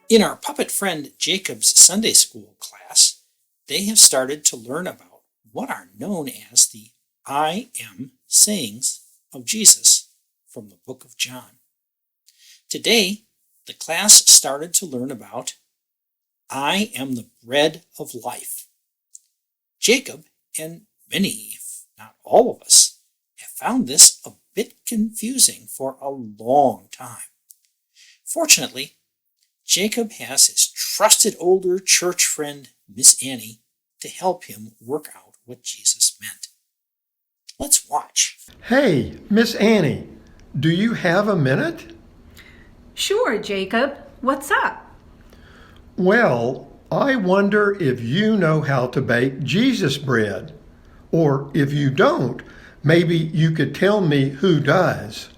In our puppet friend Jacob's Sunday school class, they have started to learn about what are known as the I am sayings of Jesus from the book of John. Today, the class started to learn about I am the bread of life. Jacob and many, if not all of us, have found this a bit confusing for a long time. Fortunately, Jacob has his trusted older church friend, Miss Annie, to help him work out what Jesus meant. Let's watch. Hey, Miss Annie, do you have a minute? Sure, Jacob. What's up? Well, I wonder if you know how to bake Jesus bread. Or if you don't, maybe you could tell me who does.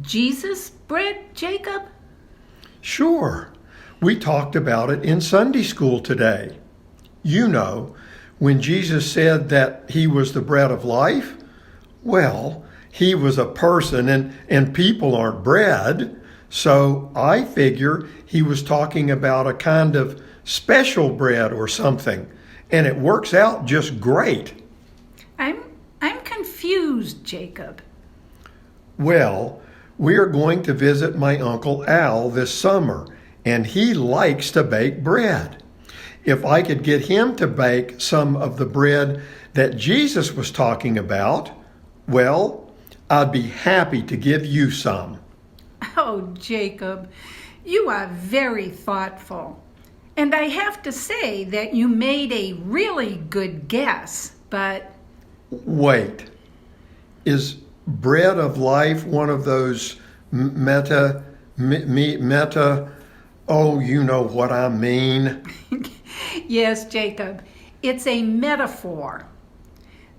Jesus bread, Jacob? Sure. We talked about it in Sunday school today. You know, when Jesus said that he was the bread of life, well, he was a person and people aren't bread. So I figure he was talking about a kind of special bread or something, and it works out just great. I'm confused, Jacob. Well, we are going to visit my Uncle Al this summer, and he likes to bake bread. If I could get him to bake some of the bread that Jesus was talking about, well, I'd be happy to give you some. Oh, Jacob, you are very thoughtful. And I have to say that you made a really good guess, but... Wait, is bread of life one of those meta, oh, you know what I mean? Yes, Jacob, it's a metaphor.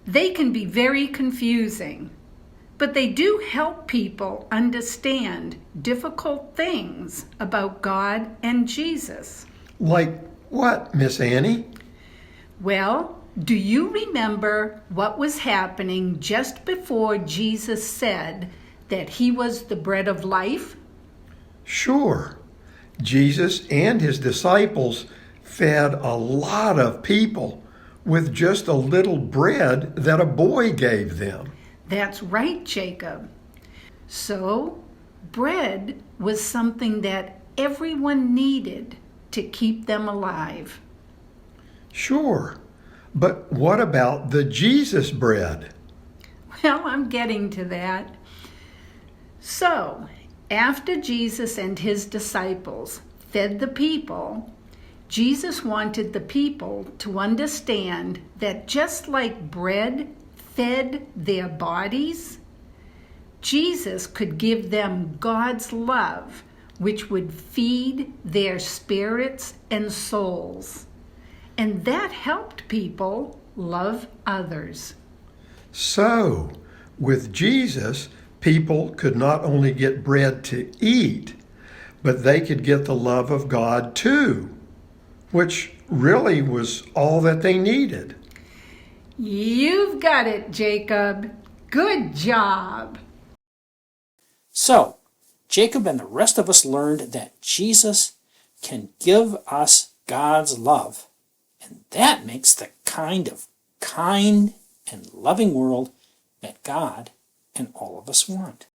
They can be very confusing, but they do help people understand difficult things about God and Jesus. Like what, Miss Annie? Well, do you remember what was happening just before Jesus said that he was the bread of life? Sure. Jesus and his disciples fed a lot of people with just a little bread that a boy gave them. That's right, Jacob. So, bread was something that everyone needed to keep them alive. Sure. But what about the Jesus bread? Well, I'm getting to that. So, after Jesus and his disciples fed the people, Jesus wanted the people to understand that just like bread fed their bodies, Jesus could give them God's love, which would feed their spirits and souls. And that helped people love others. So, with Jesus, people could not only get bread to eat, but they could get the love of God too, which really was all that they needed. You've got it, Jacob. Good job. So, Jacob and the rest of us learned that Jesus can give us God's love, and that makes the kind of kind and loving world that God and all of us want.